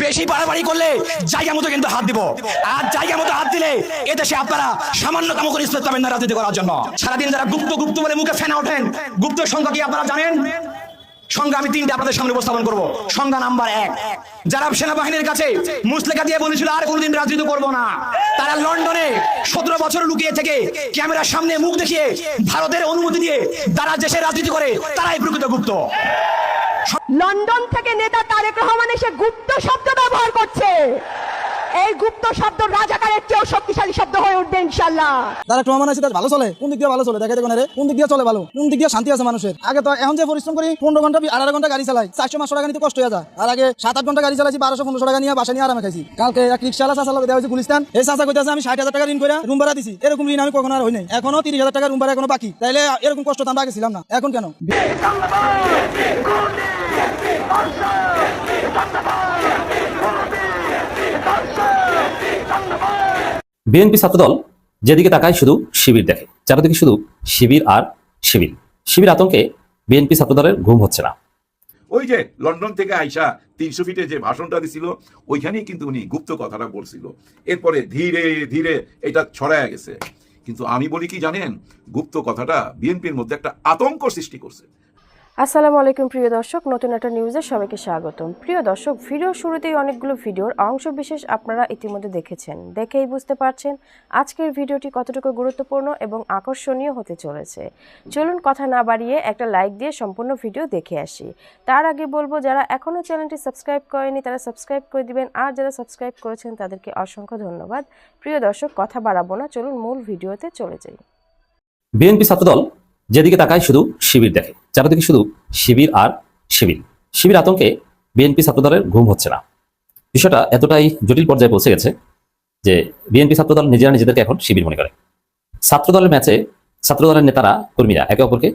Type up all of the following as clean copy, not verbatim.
বেশি বাড়াবাড়ি করলে জায়গা মতো কিন্তু হাত দিব, আর জায়গা মতো হাত দিলে এদেশে আপনারা সামান্যতম করে স্পেস পাবেন না রাজনীতি করার জন্য। সারাদিন যারা গুপ্ত গুপ্ত বলে মুখে ফেনা ওঠেন, গুপ্ত সংখ্যা কি আপনারা জানেন? সংখ্যা আমি 3টা আপনাদের সামনে উপস্থাপন করব। সংখ্যা নাম্বার 1, যারা সেনাবাহিনীর কাছে মুসলেখা দিয়ে বলেছিল আর কোনোদিন রাজনীতি করব না, তারা লন্ডনে 17 বছর লুকিয়ে থেকে ক্যামেরার সামনে মুখ দেখিয়ে ভারতের অনুমতি দিয়ে তারা দেশে রাজনীতি করে, তারাই প্রকৃত গুপ্ত। লন্ডন থেকে নেতা তারেক রহমান এসে গুপ্ত শব্দ ব্যবহার করছে। এই গুপ্ত শব্দ রাজাকারের চেয়েও শক্তিশালী শব্দ হয়ে উঠবে ইনশাআল্লাহ। তারেক রহমান আছে ভালো চলে, কোন দিক দিয়ে ভালো চলে দেখে দেখুন, কোন দিক দিয়ে চলে ভালো, কোন দিক দিয়ে শান্তি আছে মানুষের। আগে তো এখন যে পরিশ্রম করি 15 ঘন্টা 18 ঘন্টা গাড়ি চালাই, 400-500 টাকা নিতে কষ্ট হয়ে যায়। আর আগে 7-8 ঘন্টা গাড়ি চালাইছি, 1200-1500 টাকা নিয়ে বাসা নিয়ে আরামে খাইছি। কালকে এক রিক্সাওয়ালা চাচা দেওয়া হয়েছে গুলিস্তান, এই চাচা কইতাছে আমি 60,000 টাকা ঋণ করে রুম ভাড়া দিছি। এরকম ঋণ আমি কখনো আর হই নাই, এখনো 30,000 টাকা রুম ভাড়া এখনো বাকি। তাইলে এরকম কষ্ট তো আমরা আগে ছিলাম না, এখন কেন? বিএনপি ছাত্রদল যেদিকে তাকায় শুধু শিবির দেখে, চারিদিকে শুধু শিবির আর শিবির। শিবির আতঙ্কে বিএনপি ছাত্রদলের ঘুম হচ্ছে না। ওই যে লন্ডন থেকে আইসা 300 ফিটে যে ভাষণটা দিছিল, ওইখানেই কিন্তু উনি গুপ্ত কথাটা বলছিল। এরপরে ধীরে ধীরে এটা ছড়ায় গেছে। কিন্তু আমি বলি কি জানেন, গুপ্ত কথাটা বিএনপির মধ্যে একটা আতঙ্ক সৃষ্টি করছে। আসসালামু আলাইকুম প্রিয় দর্শক, নতুন একটা নিউজে সবাইকে স্বাগতম। প্রিয় দর্শক, ভিডিও শুরুতেই অনেকগুলো ভিডিওর অংশ বিশেষ আপনারা ইতিমধ্যে দেখেছেন, দেখেই বুঝতে পারছেন আজকের ভিডিওটি কতটুকু গুরুত্বপূর্ণ এবং আকর্ষণীয় হতে চলেছে। চলুন কথা না বাড়িয়ে একটা লাইক দিয়ে সম্পূর্ণ ভিডিও দেখে আসি। তার আগে বলবো, যারা এখনও চ্যানেলটি সাবস্ক্রাইব করেনি তারা সাবস্ক্রাইব করে দিবেন, আর যারা সাবস্ক্রাইব করেছেন তাদেরকে অসংখ্য ধন্যবাদ। প্রিয় দর্শক, কথা বাড়াবো না, চলুন মূল ভিডিওতে চলে যাই। বিএনপি ছাত্রদল যেদিকে তাকায় শুধু শিবির দেখে, চারিদিকে শুধু শিবির আর শিবির। শিবির আতঙ্কে বিএনপি ছাত্রদলের ঘুম হচ্ছে না। বিষয়টা এতটাই জটিল পর্যায়ে পৌঁছে গেছে যে বিএনপি ছাত্রদল নিজেরা নিজেদেরকে এখন শিবির মনে করে। ছাত্রদলের ম্যাচে ছাত্রদলের নেতারা কর্মীরা একে অপরকে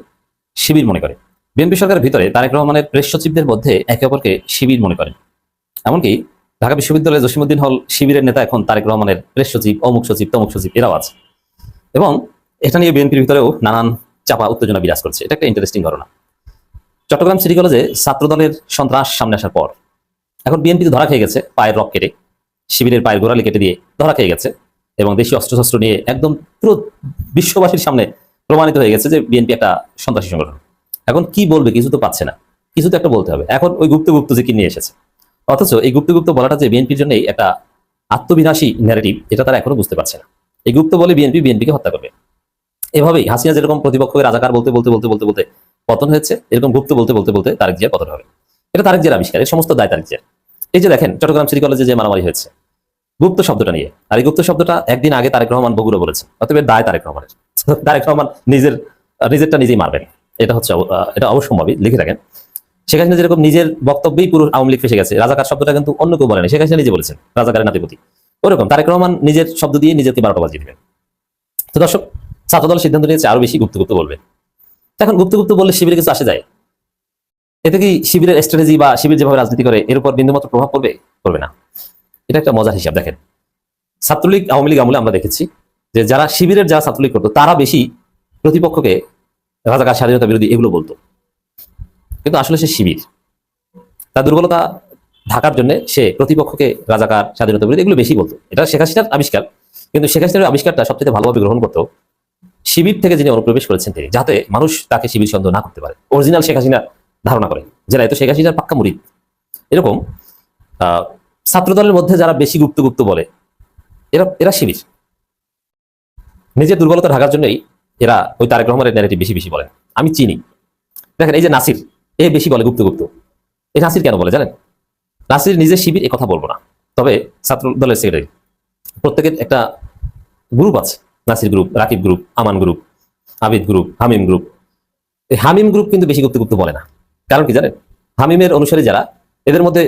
শিবির মনে করে। বিএনপি সরকারের ভিতরে তারেক রহমানের প্রেস সচিবদের মধ্যে একে অপরকে শিবির মনে করেন। এমনকি ঢাকা বিশ্ববিদ্যালয়ের জসিমউদ্দিন হল শিবিরের নেতা এখন তারেক রহমানের প্রেস সচিব, অমুক সচিব, তমুক সচিব, এরাও আছে। এবং এটা নিয়ে বিএনপির ভিতরেও নানান চাপা উত্তেজনা বিরাজ করছে। এটা একটা ইন্টারেস্টিং ঘটনা। চট্টগ্রাম সিটি কলেজে ছাত্রদলের সন্ত্রাস সামনে আসার পর এখন বিএনপি ধরা খেয়ে গেছে, পায়ের রক কেটে, শিবিরের পায়ের গোড়ালি কেটে দিয়ে ধরা খেয়ে গেছে এবং দেশীয় অস্ত্রশস্ত্র নিয়ে একদম পুরো বিশ্ববাসীর সামনে প্রমাণিত হয়ে গেছে যে বিএনপি একটা সন্ত্রাসী সংগঠন। এখন কি বলবে, কিছু তো পাচ্ছে না, কিছু তো একটা বলতে হবে। এখন ওই গুপ্ত গুপ্ত যে কি নিয়ে এসেছে, অথচ এই গুপ্ত গুপ্ত বলাটা যে বিএনপির জন্য একটা আত্মবিনাশী ন্যারেটিভ, এটা তারা এখনো বুঝতে পারছে না। এই গুপ্ত বলে বিএনপিকে হত্যা করবে। এভাবেই হাসিনা যেরকম প্রতিপক্ষকে রাজাকার বলতে বলতে বলতে বলতে বলতে পতন হয়েছে, এরকম গুপ্ত বলতে বলতে বলতে তারেক জিয়ার পতন হবে। এটা তারেক জিয়ার আবিষ্কার, এর সমস্ত দায় তারেক জিয়ার। এই যে দেখেন চট্টগ্রাম সিটি কলেজে যে মারামারি হয়েছে গুপ্ত শব্দটা নিয়ে, আর এই গুপ্ত শব্দটা একদিন আগে তারেক রহমান বগুড়া বলেছে, অতএব দায় তারেক রহমানের। তারেক রহমান নিজেরটা নিজেই মারবেন, এটা হচ্ছে এটা অবশ্যম্ভাবী, লিখে রাখেন। শেখ হাসিনা যেরকম নিজের বক্তব্যেই পুরো আওয়ামী লীগ ফেসে গেছে, রাজাকার শব্দটা কিন্তু অন্য কেউ বলেন, শেখ হাসিনা নিজে বলেছেন রাজাকারের নাতিপতি, ওরকম তারেক রহমান নিজের শব্দ দিয়ে নিজেকে 12টা বাজিয়ে দিবেন। তো দর্শক, ছাত্রদল সিদ্ধান্ত নিয়েছে আরো বেশি গুপ্ত গুপ্ত বলবে। এখন গুপ্ত গুপ্ত বললে শিবিরে কিছু আসে যায়? এতে কি শিবিরের স্ট্র্যাটেজি বা শিবির যেভাবে রাজনীতি করে এর উপর বিন্দুমাত্র প্রভাব পড়বে? পড়বে না। এটা একটা মজার হিসাব। দেখেন ছাত্রলীগ আওয়ামী লীগ আমলে আমরা দেখেছি যে যারা শিবিরের যারা ছাত্রলীগ করতো তারা বেশি প্রতিপক্ষকে রাজাকার, স্বাধীনতা বিরোধী এগুলো বলতো, কিন্তু আসলে সে শিবির। তার দুর্বলতা ঢাকার জন্য সে প্রতিপক্ষকে রাজাকার, স্বাধীনতা বিরোধী এগুলো বেশি বলতো। এটা শেখ হাসিনার আবিষ্কার, কিন্তু শেখ হাসিনার আবিষ্কারটা সবচেয়ে ভালোভাবে গ্রহণ করতো শিবির থেকে যিনি অনুপ্রবেশ করেছেন তিনি, যাতে মানুষ তাকে শিবির সন্দেহ না করতে পারে, অরিজিনাল শেখ হাসিনা ধারণা করে, যারা এত শেখ হাসিনার পাক্কা মুরিদ। এরকম ছাত্রদলের মধ্যে যারা বেশি গুপ্ত গুপ্ত বলে এরা শিবির। নিজের দুর্বলতা ঢাকার জন্যই এরা ওই তারেক রহমানের ন্যারেটিভ বেশি বেশি বলেন। আমি চিনি, দেখেন এই যে নাসির, এ বেশি বলে গুপ্ত গুপ্ত। এই নাসির কেন বলে জানেন? নাসির নিজে শিবির, এ কথা বলবো না, তবে ছাত্রদলের সেক্রেটারি। প্রত্যেকের একটা গ্রুপ আছে, নাসির গ্রুপ, রাকিব গ্রুপ, আমান গ্রুপ, আবিদ গ্রুপ, হামিম গ্রুপ। এই হামিম গ্রুপ কিন্তু বেশি গুপ্ত গুপ্ত বলে না। কারণ কি জানেন? হামিমের অনুসারী যারা, এদের মধ্যে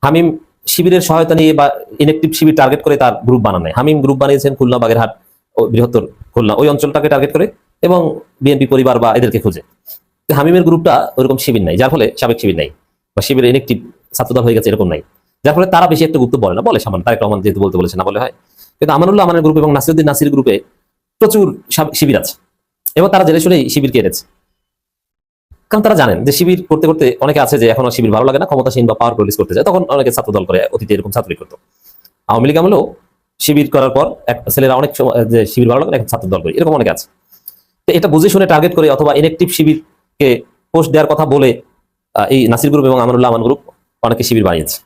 হামিম শিবিরের সহায়তা নিয়ে বা ইনএক্টিভ শিবির টার্গেট করে তার গ্রুপ বানান নাই। হামিম গ্রুপ বানিয়েছেন খুলনা, বাগেরহাট, বৃহত্তর খুলনা ওই অঞ্চলটাকে টার্গেট করে এবং বিএনপি পরিবার বা এদেরকে খুঁজে। হামিমের গ্রুপটা ওরকম শিবির নাই, যার ফলে সাবেক শিবির নাই বা শিবিরের ইনএক্টিভ ছাত্রদল হয়ে গেছে এরকম নাই, যার ফলে তারা বেশি একটা গুপ্ত বলে না। বলে সামান্য, তারেক রহমান যেহেতু বলতে বলেছে না বলে হয়, কিন্তু আমানুল্লাহ আমানের গ্রুপ এবং নাসিরউদ্দিন নাসির গ্রুপে প্রচুর শিবির আছে এবং তারা জেনে শুনেই শিবিরকে এনেছে। কারণ তারা জানেন যে শিবির করতে করতে অনেকে আছে যে এখন আর শিবির ভালো লাগে না, ক্ষমতাসীন বা পাওয়ার প্রলিস করতে যায়, তখন অনেকে ছাত্রদল করে, অতীতে এরকম ছাত্রলীগ করতো। আওয়ামী লীগ আমলেও শিবির করার পর ছেলেরা অনেক সময় যে শিবির ভালো লাগে এখন ছাত্রদল করে, এরকম অনেকে আছে। তো এটা বুঝে শুনে টার্গেট করে অথবা ইনএক্টিভ শিবিরকে পোস্ট দেওয়ার কথা বলে এই নাসির গ্রুপ এবং আমানুল্লাহ আমান গ্রুপ অনেকে শিবির বানিয়েছে।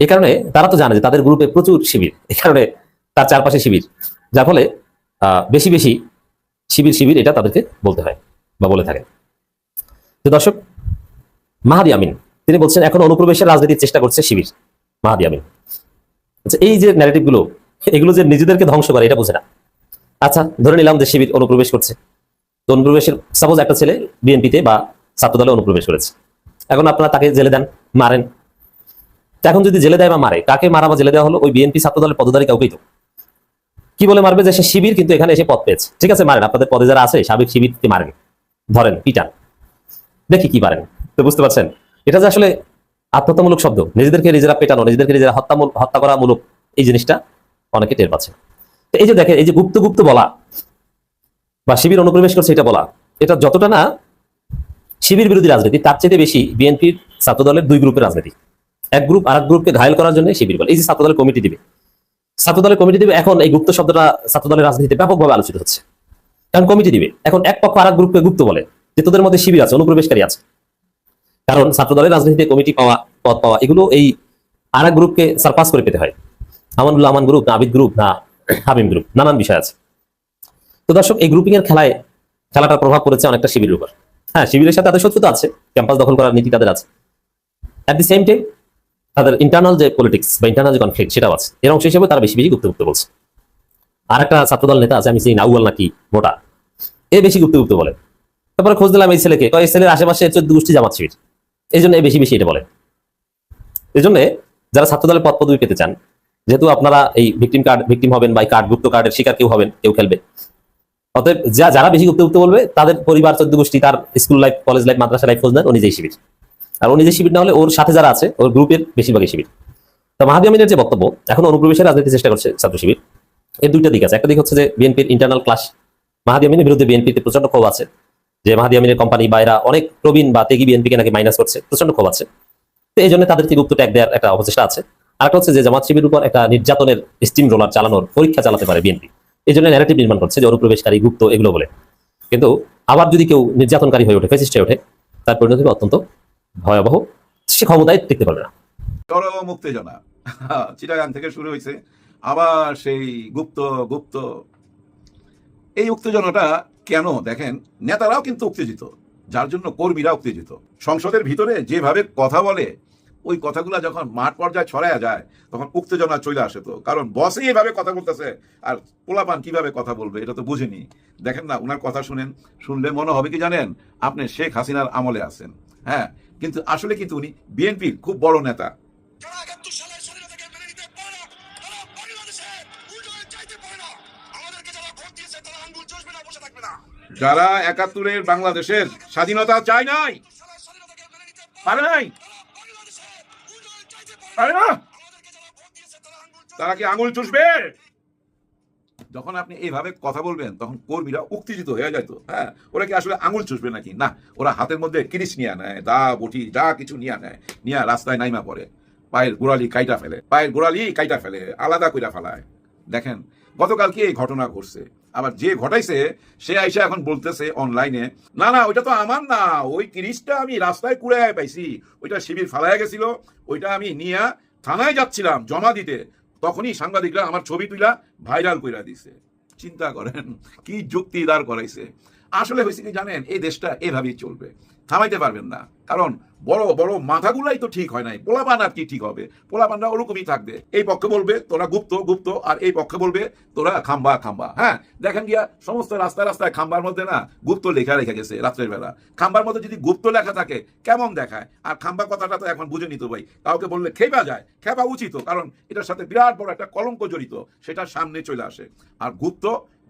এই কারণে তারা তো জানে যে তাদের গ্রুপে প্রচুর শিবির, এই কারণে তার চারপাশে শিবির, যার ফলে বেশি বেশি শিবির এটা তাদেরকে বলতে হয় বা বলে থাকে। তো দর্শক, মাহাদি আমিন তিনি বলছেন এখন অনুপ্রবেশের রাজনীতির চেষ্টা করছে শিবির। মাহাদি আমিন আচ্ছা, এই যে ন্যারেটিভ গুলো, এগুলো যে নিজেদেরকে ধ্বংস করে এটা বোঝে না। আচ্ছা, ধরে নিলাম যে শিবির অনুপ্রবেশ করছে, তো অনুপ্রবেশের সাপোজ একটা ছেলে বিএনপিতে বা ছাত্রদলে অনুপ্রবেশ করেছে, এখন আপনারা তাকে জেলে দেন, মারেন। এখন যদি জেলে দেয় বা মারে, কাকে মারা বা জেলে দেওয়া হলো? ওই বিএনপি ছাত্রদলের পদধারী কাউকেই। তো কি বলে মারবে? যে সে শিবির কিন্তু এখানে এসে পদ পেয়েছে। ঠিক আছে, মারেন, আপনাদের পদে যারা আছে সাবেক শিবিরকে মারেন, ধরেন, পিটান, দেখি কি পারেন। তো বুঝতে পারছেন এটা যে আসলে আত্মহত্যামূলক শব্দ, নিজেদেরকে নিজেরা পেটানো, নিজেদেরকে নিজেরা হত্যা করা মূলক, এই জিনিসটা অনেকে টের পাচ্ছে। তো এই যে দেখেন, এই যে গুপ্ত গুপ্ত বলা বা শিবির অনুপ্রবেশ করছে এটা বলা, এটা যতটা না শিবির বিরোধী রাজনীতি, তার চেয়ে বেশি বিএনপির ছাত্রদলের দুই গ্রুপের রাজনীতি। এক গ্রুপ আর এক গ্রুপকে ঘায়েল করার জন্য শিবির বলে। এই যে ছাত্রদলের কমিটি দিবে, এখন এই গুপ্ত শব্দটা ছাত্রদলের রাজনীতিতে ব্যাপকভাবে আলোচিত হচ্ছে। কারণ কমিটি দিবে, এখন এক পক্ষ আর এক গ্রুপকে গুপ্ত বলে যে তোদের মধ্যে শিবির আছে, অনুপ্রবেশকারী আছে। কারণ ছাত্রদলের রাজনীতিতে কমিটি পাওয়া, পদ পাওয়া, এগুলো এই আর এক গ্রুপকে সারপাস করে পেতে হয়। আমানুল্লাহ আমান গ্রুপ না আবিদ গ্রুপ না হাবিম গ্রুপ, নানান বিষয় আছে। তো দর্শক, এই গ্রুপিং এর খেলাটার প্রভাব পড়েছে অনেকটা শিবিরের উপর। হ্যাঁ, শিবিরের সাথে তাদের শত্রুতা আছে, ক্যাম্পাস দখল করার নীতি তাদের আছে, অ্যাট দি সেম টাইম তাদের ইন্টারনাল যে পলিটিক্স বা ইন্টারনাল যে কনফ্লিক্ট সেটাও আছে। এর অংশ হিসেবে তারা বেশি বেশি গুপ্ত বলছে। আর একটা ছাত্রদল নেতা আছে, আমি সেই নাউয়াল নাকি মোটা, এ বেশি গুপ্ত বলে। তারপরে খোঁজ দিলাম এই ছেলেকে, এই ছেলের আশেপাশে 14 গোষ্ঠী জামাত শিবির, এই জন্য বেশি বেশি এটা বলে। এই জন্য যারা ছাত্রদলের পদ পদবি পেতে চান, যেহেতু আপনারা এই ভিকটিম হবেন বা গুপ্ত কার্ডের শিকার কেউ হবেন, কেউ খেলবে, অতএব যারা বেশি গুপ্ত বলবে তাদের পরিবার 14 গোষ্ঠী, তার স্কুল লাইফ, কলেজ লাইফ, মাদ্রাসা লাইফ খোঁজ নেন, ও নিজেই শিবির। আর ও নিজে শিবির না হলে ওর সাথে যারা আছে ওর গ্রুপের বেশিরভাগই শিবির। তো মাহাদি আমিনের যে বক্তব্য, এখন অনুপ্রবেশের রাজনীতি চেষ্টা করছে ছাত্র শিবির, এর দুইটা দিক আছে। একটা দিক হচ্ছে যে বিএনপির ইন্টারনাল ক্লাস, মাহাদি আমিনের বিরুদ্ধে বিএনপিতে প্রচন্ড ক্ষোভ আছে, যে মাহাদি আমিনের কোম্পানি বা এরা অনেক প্রবীণ বা তেগি বিএনপিকে নাকি মাইনাস করছে, প্রচন্ড ক্ষোভ আছে। তো এই জন্য তাদেরকে গুপ্ত ট্যাগ দেওয়ার একটা অপচেষ্টা আছে। আর একটা হচ্ছে যে জামাত শিবির উপর একটা নির্যাতনের স্টিম রোলার চালানোর পরীক্ষা চালাতে পারে বিএনপি, এই জন্য ন্যারেটিভ নির্মাণ করছে যে অনুপ্রবেশকারী, গুপ্ত, এগুলো বলে। কিন্তু আবার যদি কেউ নির্যাতনকারী হয়ে ওঠে, ফ্যাসিস্ট হয়ে ওঠে, তার পরিণতি অত্যন্ত ভয়াবহ, সে ক্ষমতায় টিকতে পারবে না। চরম উত্তেজনা চিটাগাং থেকে শুরু হয়েছে, আবার সেই গুপ্ত। এই উত্তেজনাটা কেন দেখেন, নেতারাও কিন্তু উত্তেজিত, যার জন্য কর্মীরা উত্তেজিত। সংসদের ভিতরে যেভাবে কথা বলে, ওই কথাগুলো যখন মাঠ পর্যায়ে ছড়ায়া যায় তখন উত্তেজনা চলে আসে। তো কারণ বসই এভাবে কথা বলতেছে, আর পোলাপান কিভাবে কথা বলবে এটা তো বুঝেনি। দেখেন না, ওনার কথা শুনলে মনে হবে কি জানেন, আপনি শেখ হাসিনার আমলে আছেন। হ্যাঁ, কিন্তু আসলে কিন্তু উনি বিএনপির খুব বড় নেতা। যারা 71-এর বাংলাদেশের স্বাধীনতা চায় নাই, পারে নাই, পারে না, তারা কি আঙুল চুষবে? যখন আপনি এইভাবে কথা বলবেন তখন কর্মীরা উত্তেজিত হয়ে যায়। তো হ্যাঁ, ওরা কি আসলে আঙুল চুষবে নাকি? না, ওরা হাতের মধ্যে কিরিচ নিয়ে নেয়, দা বটি যা কিছু নিয়ে নেয়, নিয়ে রাস্তায় নাইমা পড়ে, পায়ের গোড়ালি কাইটা ফেলে, আলাদা কইরা ফেলায়। দেখেন, গতকালকে এই ঘটনা ঘটছে, আবার যে ঘটাইছে সে আইসা এখন বলতেছে অনলাইনে, না ওইটা তো আমার না, ওই কিরিচটা আমি রাস্তায় কুড়ায় পাইছি, ওইটা শিবির ফালাইয়া গেছিল, ওইটা আমি নিয়ে থানায় যাচ্ছিলাম জমা দিতে, তখনই সাংবাদিকরা আমার ছবি তুলা ভাইরাল কইরা দিছে। চিন্তা করেন কি যুক্তি দাঁড় করাইছে। আসলে হয়েছে কি জানেন, এই দেশটা এভাবেই চলবে, থামাইতে পারবেন না। কারণ বড় বড় মাথাগুলাই তো ঠিক হয় নাই, পোলাপান আর কি ঠিক হবে? পোলাপানরা ওরকমই থাকবে, এই পক্ষে বলবে তোরা গুপ্ত আর এই পক্ষে বলবে তোরা খাম্বা। হ্যাঁ, দেখেন গিয়া সমস্ত রাস্তায় খাম্বার মধ্যে না গুপ্ত লেখা রেখে গেছে রাত্রের বেলা। খাম্বার মধ্যে যদি গুপ্ত লেখা থাকে কেমন দেখায়? আর খাম্বা কথাটা তো এখন বুঝে নিত ভাই, কাউকে বললে খেপা উচিত, কারণ এটার সাথে বিরাট বড় একটা কলঙ্ক জড়িত, সেটা সামনে চলে আসে। আর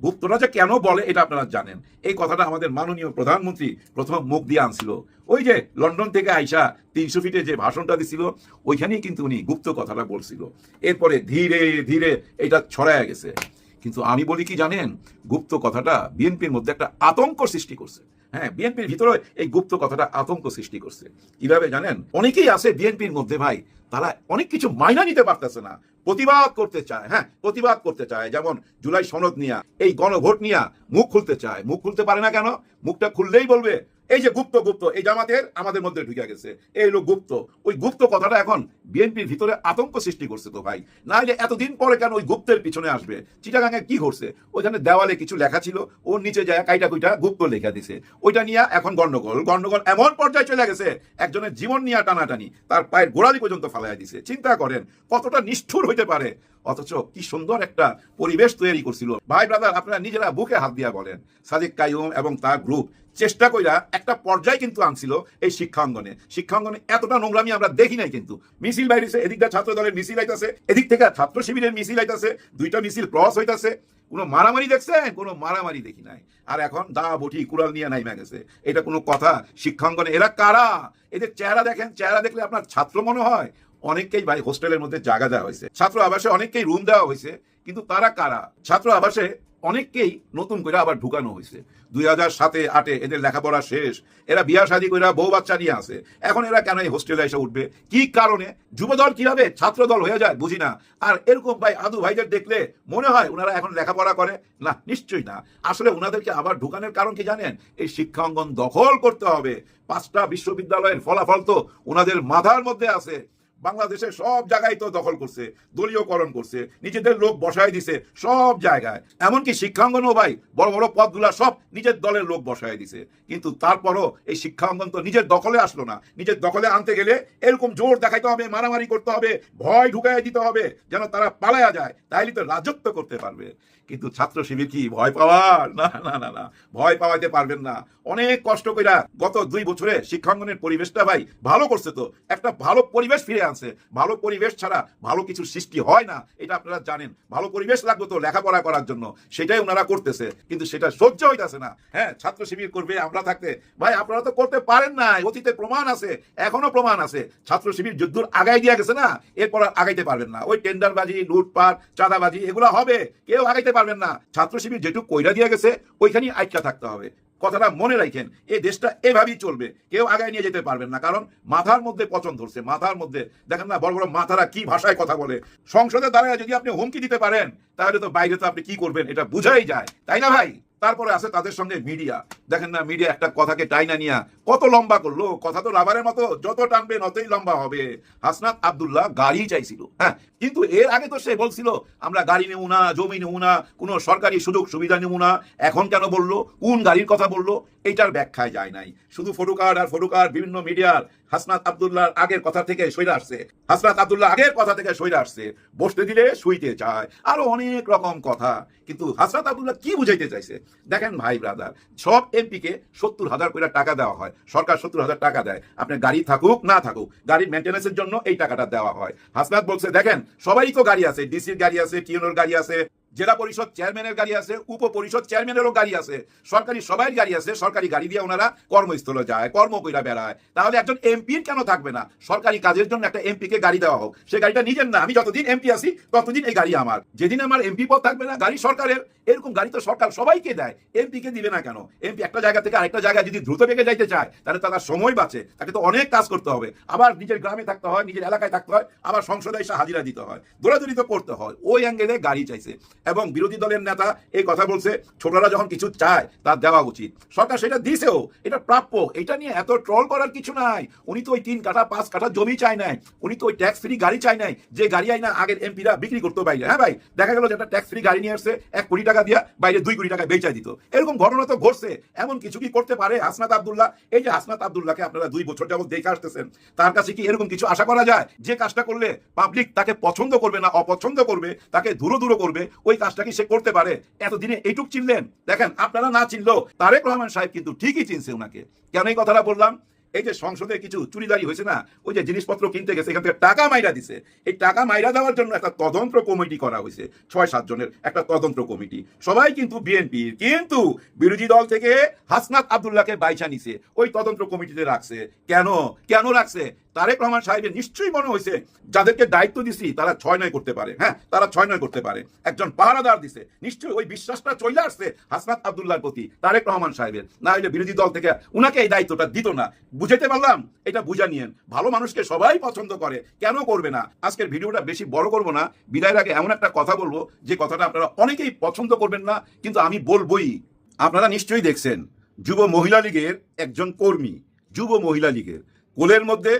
গুপ্তরা যে কেন বলে এটা আপনারা জানেন। এই কথাটা আমাদের মাননীয় প্রধানমন্ত্রী প্রথম মুখ দিয়ে আনছিল, ওই যে লন্ডন থেকে আইসা 300 ফিটে যে ভাষণটা দিছিল ওইখানেই কিন্তু উনি গুপ্ত কথাটা বলছিল। এরপরে ধীরে ধীরে এটা ছড়ায় গেছে। কিন্তু আমি বলি কি জানেন, গুপ্ত কথাটা বিএনপির মধ্যে একটা আতঙ্ক সৃষ্টি করছে। হ্যাঁ, বিএনপির ভিতরে এই গুপ্ত কথাটা আতঙ্ক সৃষ্টি করছে। কিভাবে জানেন? অনেকেই আছে বিএনপির মধ্যে ভাই, তারা অনেক কিছু মাইনা নিতে পারতেছে না, প্রতিবাদ করতে চায়। হ্যাঁ, প্রতিবাদ করতে চায়, যেমন জুলাই সনদ নিয়া, এই গণভোট নিয়া মুখ খুলতে চায়। মুখ খুলতে পারে না কেন? মুখটা খুললেই বলবে এই যে গুপ্ত গুপ্ত, এই জামাতের আমাদের মধ্যে ঢুকে গেছে, এই লোক গুপ্ত। ওই গুপ্ত কথাটা এখন বিএনপির ভিতরে আতঙ্ক সৃষ্টি করছে। তো ভাই, না হলে এতদিন পরে কেন ওই গুপ্তের পিছনে আসবে? চিটাগাঙে কি করছে? ওইখানে দেওয়ালে কিছু লেখা ছিল, ওর নিচে যায় কাইটা কুইটা গুপ্ত লেখা দিছে। ওইটা নিয়ে এখন গন্ডগোল গন্ডগোল এমন পর্যায়ে চলে গেছে, একজনের জীবন নিয়ে টানাটানি, তার পায়ের গোড়ালি পর্যন্ত ফালাইয়া দিছে। চিন্তা করেন কতটা নিষ্ঠুর হইতে পারে। অথচ কি সুন্দর একটা পরিবেশ তৈরি করছিল। ভাই ব্রাদার, আপনারা নিজেরা বুকে হাত দিয়া বলেন, সাদিক কাইয়ুম এবং তার গ্রুপ চেষ্টা কইরা একটা পর্যায়ে কিন্তু আনছিল এই শিক্ষাঙ্গনে। শিক্ষাঙ্গনে এতটা নোংরামি আমরা দেখি নাই। কিন্তু মিছিল বাইরেছে, এদিকটা ছাত্র দলের মিছিল আইতাছে, এদিক থেকে ছাত্র শিবিরের মিছিল আইতাছে, দুইটা মিছিল ক্রস হইতাছে। কোনো মারামারি দেখছেন? কোনো মারামারি দেখি নাই। আর এখন দা বটি কুড়াল নিয়ে নাইমা গেছে। এটা কোনো কথা? শিক্ষাঙ্গনে এরা কারা? এদের চেহারা দেখেন, চেহারা দেখলে আপনার ছাত্র মনে হয়। অনেককেই ভাই হোস্টেলের মধ্যে জায়গা দেওয়া হয়েছে, ছাত্র আবাসে অনেককেই রুম দেওয়া হয়েছে, কিন্তু তারা কারা? ছাত্র আবাসে অনেককেই নতুন করে আবার ঢুকানো হয়েছে। 2007-8 এদের লেখাপড়া শেষ, এরা বিয়া শাদী করে বউ বাচ্চা নিয়ে আসে। এখন এরা কেন এই হোস্টেলে এসে উঠবে? কি কারণে? যুবদল কিভাবে ছাত্র দল হয়ে যায় বুঝি না। আর এরকম ভাই আদু ভাইদের দেখলে মনে হয় ওনারা এখন লেখাপড়া করে না, নিশ্চয়ই না। আসলে ওনাদেরকে আবার ঢুকানোর কারণ কি জানেন? এই শিক্ষা অঙ্গন দখল করতে হবে। 5টা বিশ্ববিদ্যালয়ের ফলাফল তো ওনাদের মাথার মধ্যে আছে। বাংলাদেশের সব জায়গায় তো দখল করছে, দলীয়করণ করছে, নিজেদের লোক বসায় দিছে সব জায়গায়। এমনকি শিক্ষাঙ্গনও ভাই বড় বড় পদগুলা সব নিজের দলের লোক বসায় দিছে। কিন্তু তারপরও এই শিক্ষাঙ্গন তো নিজের দখলে আসলো না। নিজের দখলে আনতে গেলে এরকম জোর দেখাইতে হবে, মারামারি করতে হবে, ভয় ঢুকাই দিতে হবে যেন তারা পালায়া যায়, তাইলে তো রাজত্ব করতে পারবে। কিন্তু ছাত্র শিবির কি ভয় পাওয়ার? না না না না, ভয় পাওয়াইতে পারবেন না। অনেক কষ্ট কইরা গত 2 বছরে শিক্ষাঙ্গনের পরিবেশটা ভাই ভালো করছে। তো একটা ভালো পরিবেশ ফিরে আনছে। ভালো পরিবেশ ছাড়া ভালো কিছু সৃষ্টি হয় না, এটা আপনারা জানেন। ভালো পরিবেশ লাগবে তো লেখাপড়া করার জন্য, সেটাই ওনারা করতেছে, কিন্তু সেটা সহ্য হইতাছে না। হ্যাঁ, ছাত্র শিবির করবে আমরা থাকতে, ভাই আপনারা তো করতে পারেন না। অতীতে প্রমাণ আছে, এখনো প্রমাণ আছে। ছাত্র শিবির যুদ্ধর আগাই দিয়া গেছে না, এরপর আগাইতে পারবেন না। ওই টেন্ডারবাজি, লুটপাট, চাঁদাবাজি এগুলো হবে, কেউ আগাইতে পারবেন না। ছাত্র শিবির যেটুকু কইরা দিয়া গেছে ওইখানেই আটকা থাকতে হবে। কথাটা মনে রাখেন, এই দেশটা এভাবেই চলবে, কেউ আগায় নিয়ে যেতে পারবেন না। কারণ মাথার মধ্যে পচন ধরছে। মাথার মধ্যে দেখেন না বড় বড় মাথারা কি ভাষায় কথা বলে। সংসদে দাঁড়ায় যদি আপনি হুমকি দিতে পারেন, তাহলে তো বাইরে তো আপনি কি করবেন এটা বুঝাই যায়, তাই না ভাই? তারপরে আছে তাদের সঙ্গে মিডিয়া। দেখেন না, মিডিয়া একটা কথাকে টাইনা নিয়া কত লম্বা করলো। কথা তো রাবারের মতো, যত টানবে ততই লম্বা হবে। হাসনাত আব্দুল্লাহ গাড়ি চাইছিল, হ্যাঁ, কিন্তু এর আগে তো সে বলছিল আমরা গাড়ি নেব না, জমি নেব না, কোনো সরকারি সুযোগ সুবিধা নেব না। এখন কেন বললো? কোন গাড়ির কথা বললো? এইটার ব্যাখ্যায় যায় নাই। শুধু ফটোকার্ড আর ফটোকার্ড। বিভিন্ন মিডিয়ার হাসনাত আব্দুল্লাহর আগের কথা থেকে সইরা আসছে, হাসনাত আব্দুল্লাহ আগের কথা থেকে সইরা আসছে। বসতে দিলে শুইতে চায়, আরো অনেক রকম কথা। কিন্তু হাসনাত আব্দুল্লাহ কি বুঝাইতে চাইছে? দেখেন ভাই ব্রাদার, সব এমপিকে 70,000 করে টাকা দেওয়া হয়। সরকার 70,000 টাকা দেয়, আপনার গাড়ি থাকুক না থাকুক, গাড়ির মেনটেন্যান্সের জন্য এই টাকাটা দেওয়া হয়। হাসনাত বলছে দেখেন সবারই তো গাড়ি আছে, ডিসির গাড়ি আছে, টিএনওর গাড়ি আছে, জেলা পরিষদ চেয়ারম্যানের গাড়ি আছে, উপ পরিষদ চেয়ারম্যানেরও গাড়ি আছে, সরকারি সবাই গাড়ি আছে। সরকারি গাড়ি দিয়ে ওনারা কর্মস্থলে যায়, কর্ম কইরা বেড়ায়। তাহলে একজন এমপির কেন থাকবে না? সরকারি কাজের জন্য একটা এমপিকে গাড়ি দেওয়া হোক। সে গাড়িটা নিজের না, আমি যতদিন এমপি আছি ততদিন এই গাড়ি আমার। যেদিন আমার এমপি পদ থাকবে না, গাড়ি সরকারের। এরকম গাড়ি তো সরকার সবাইকে দেয়, এমপিকে দিবে না কেন? এমপি একটা জায়গা থেকে আরেকটা জায়গায় যদি দ্রুত বেগে যাইতে চায়, তাহলে তার সময় বাঁচে। তাকে তো অনেক কাজ করতে হবে, আবার নিজের গ্রামে থাকতে হয়, নিজের এলাকায় থাকতে হয়, আবার সংসদে এসে হাজিরা দিতে হয়, দৌড়াদৌড়ি তো করতে হয়। ওই অ্যাঙ্গেলে গাড়ি চাইছে। এবং বিরোধী দলের নেতা এই কথা বলছে ছোটরা যখন কিছু চায় তার দেওয়া উচিত। সরকার সেটা দিছেও, এটা প্রাপ্য। এটা নিয়ে এত ট্রল করার কিছু নাই। উনি তো ওই 3 কাঠা 5 কাঠা জমি চায় নাই, উনি তো ওই ট্যাক্স ফ্রি গাড়ি চায় নাই, যে গাড়ি আইনা আগের এমপিরা বিক্রি করতো বাইরে। হ্যাঁ ভাই, দেখা গেল যে একটা ট্যাক্স ফ্রি গাড়ি নিয়ে আসছে, 1 কোটি টাকা দিয়া বাইরে 2 কোটি টাকা বেচাই দিত। এরকম ঘটনা তো ঘটছে। এমন কিছু কি করতে পারে হাসনাত আব্দুল্লাহ? এই যে হাসনাত আব্দুল্লাহকে আপনারা 2 বছর যাবত দেখে আসতেছেন, তার কাছে কি এরকম কিছু আশা করা যায়? যে কাজটা করলে পাবলিক তাকে পছন্দ করবে না, অপছন্দ করবে, তাকে দূর করবে, ওই কাজটা কি সে করতে পারে? এতদিনে এইটুক চিনলেন। দেখেন আপনারা না চিনলেও তারেক রহমান সাহেব কিন্তু ঠিকই চিনছে ওনাকে। কেন এই কথাটা বললাম? এই যে সংসদে কিছু চুরিদারি হয়েছে না, ওই যে জিনিসপত্র কিনতে গেছে এখান থেকে টাকা মাইরা দিছে, এই টাকা মাইরা দেওয়ার জন্য একটা তদন্ত কমিটি করা হয়েছে, 6-7 জনের একটা তদন্ত কমিটি, সবাই কিন্তু বিএনপির, কিন্তু বিরোধী দল থেকে হাসনাত আব্দুল্লাহকে বাইচা নিছে, ওই তদন্ত কমিটিতে রাখছে। কেন কেন রাখছে? তারেক রহমান সাহেবের নিশ্চয়ই মনে হয়েছে যাদেরকে দায়িত্ব দিছি তারা 6-9 করতে পারে, হ্যাঁ তারা 6-9 করতে পারে, একজন পাহারাদার দিছে, নিশ্চয়ই ওই বিশ্বাসটা চলে আসছে হাসনাত আব্দুল্লাহর প্রতি তারেক রহমান সাহেবের, না হলে বিরোধী দল থেকে উনাকে এই দায়িত্বটা দিত না। বুঝাইতে পারলাম? এটা বুঝা নিয়েন, ভালো মানুষকে সবাই পছন্দ করে, কেন করবে না? আজকের ভিডিওটা বেশি বড় করব না, বিদায়ের আগে এমন একটা কথা বলবো যে কথাটা আপনারা অনেকেই পছন্দ করবেন না, কিন্তু আমি বলবোই। আপনারা নিশ্চয়ই দেখছেন যুব মহিলা লীগের একজন কর্মী, যুব মহিলা লীগের কোলের মধ্যে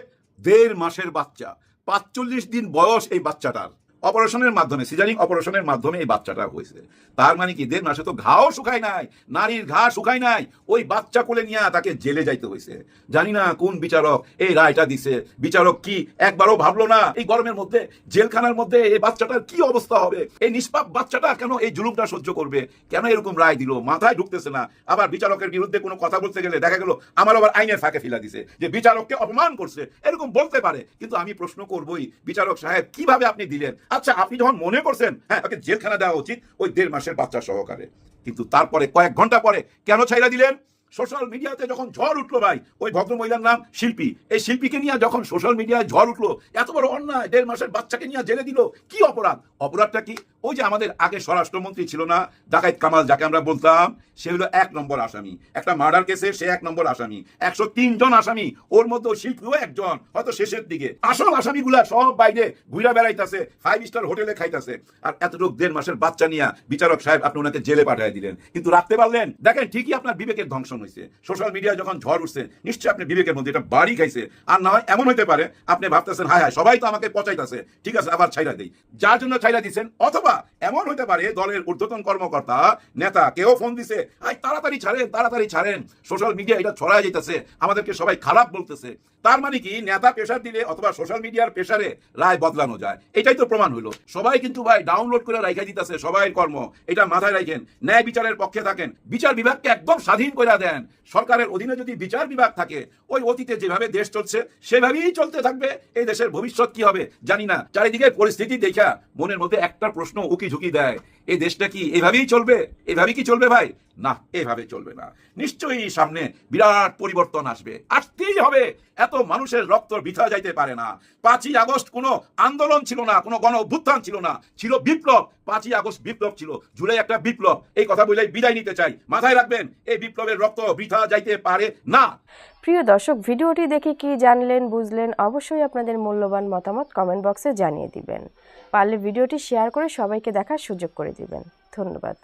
1.5 মাসের বাচ্চা, 45 দিন বয়স এই বাচ্চাটার, অপারেশনের মাধ্যমে, সিজারিং অপারেশনের মাধ্যমে এই বাচ্চাটা হয়েছে। তার মানে কি 1.5 মাসে তো ঘাও শুকায় নাই, নারীর ঘা শুকায় নাই, ওই বাচ্চা কোলে নিয়ে তাকে জেলে যাইতে হয়েছে। জানি না কোন বিচারক এই রায়টা দিছে, বিচারক কি একবারও ভাবলো না এই গরমের মধ্যে জেলখানার মধ্যে এই বাচ্চাটার কি অবস্থা হবে, এই নিষ্পাপ বাচ্চাটা কেন এই জুলুমটা সহ্য করবে, কেন এরকম রায় দিল, মাথায় ঢুকতেছে না। আবার বিচারকের বিরুদ্ধে কোনো কথা বলতে গেলে দেখা গেল আমার আবার আইনের ফাঁকে ফেলা দিছে যে বিচারককে অপমান করছে, এরকম বলতে পারে। কিন্তু আমি প্রশ্ন করবই, বিচারক সাহেব কিভাবে আপনি দিলেন? আচ্ছা আপনি যখন মনে করছেন হ্যাঁ ওকে জেলখানা দেওয়া উচিত ওই 1.5 মাসের বাচ্চা সহকারে, কিন্তু তারপরে কয়েক ঘন্টা পরে কেন ছাইরা দিলেন? সোশ্যাল মিডিয়াতে যখন ঝড় উঠলো ভাই, ওই ভদ্রমহিলার নাম শিল্পী, এই শিল্পীকে নিয়ে যখন সোশ্যাল মিডিয়ায় ঝড় উঠলো, এত বড় অন্যায়, 1.5 মাসের বাচ্চাকে নিয়ে জেলে দিল, কি অপরাধ? অপরাধটা কি? ওই যে আমাদের আগে স্বরাষ্ট্রমন্ত্রী ছিল না ডাকাইত কামাল, যাকে আমরা বলতাম, সে হলো 1 নম্বর আসামি, একটা মার্ডার কেসে সে 1 নম্বর আসামি, 103 জন আসামি, ওর মধ্যে শিল্পীও একজন, হয়তো শেষের দিকে। আসল আসামিগুলা সব বাইরে ঘুরে বেড়াইতেছে, 5 স্টার হোটেলে খাইতেছে, আর এতটুকু 1.5 মাসের বাচ্চা নিয়ে বিচারক সাহেব আপনি ওনাকে জেলে পাঠিয়ে দিলেন, কিন্তু রাখতে পারলেন? দেখেন ঠিকই আপনার বিবেকের ধ্বংস হয়েছে। সোশ্যাল মিডিয়ায় যখন ঝড় উঠছে নিশ্চয়ই আপনি বিবেকের মধ্যে এটা বাড়ি খাইছে। আর না হয় এমন হইতে পারে আপনি ভাবতেছেন হায় হায় সবাই তো আমাকে পচাইতেছে, ঠিক আছে আবার ছাইরা দেই, যার জন্য ছাইরা দিচ্ছেন। অথবা এমন হইতে পারে দলের ঊর্ধ্বতন কর্মকর্তা নেতা কেউ ফোন দিছে, আই তাড়াতাড়ি ছাড়েন, তাড়াতাড়ি ছাড়েন, সোশ্যাল মিডিয়া এটা ছড়ায় যাইতেছে, আমাদেরকে সবাই খারাপ বলতেছে। তার মানে কি নেতা প্রেসার দিলে অথবা সোশ্যাল মিডিয়ার প্রেসারে রায় বদলানো যায়? এটাই তো প্রমাণ হইলো। সবাই কিন্তু ভাই ডাউনলোড করে রাইখা দিতেছে, সবাই কর্ম, এটা মাথায় রাখেন। ন্যায় বিচারের পক্ষে থাকেন, বিচার বিভাগকে একদম স্বাধীন করে দেন। সরকারের অধীনে যদি বিচার বিভাগ থাকে, ওই অতীতে যেভাবে দেশ চলছে সেভাবেই চলতে থাকবে। এই দেশের ভবিষ্যৎ কি হবে জানি না। চারিদিকে পরিস্থিতি দেখা মনের মধ্যে একটা প্রশ্ন উকি ঝুঁকি দেয়, এই দেশটা কি এভাবেই চলবে? এভাবে কি চলবে ভাই? না, এভাবে চলবে না। নিশ্চয়ই সামনে বিরাট পরিবর্তন আসবে, আসতেই হবে। এত মানুষের রক্ত বৃথা যাইতে পারে না। 5ই আগস্ট কোনো আন্দোলন ছিল না, কোনো গণ অভ্যুত্থান ছিল না, ছিল বিপ্লব। 5ই আগস্ট বিপ্লব ছিল, জুলাই একটা বিপ্লব। এই কথা বলেই বিদায় নিতে চাই। মাথায় রাখবেন, এই বিপ্লবের রক্ত বৃথা যাইতে পারে না। প্রিয় দর্শক, ভিডিওটি দেখে কি জানলেন বুঝলেন অবশ্যই আপনাদের মূল্যবান মতামত কমেন্ট বক্সে জানিয়ে দিবেন। পারলে ভিডিওটি শেয়ার করে সবাইকে দেখার সুযোগ করে দিবেন। ধন্যবাদ।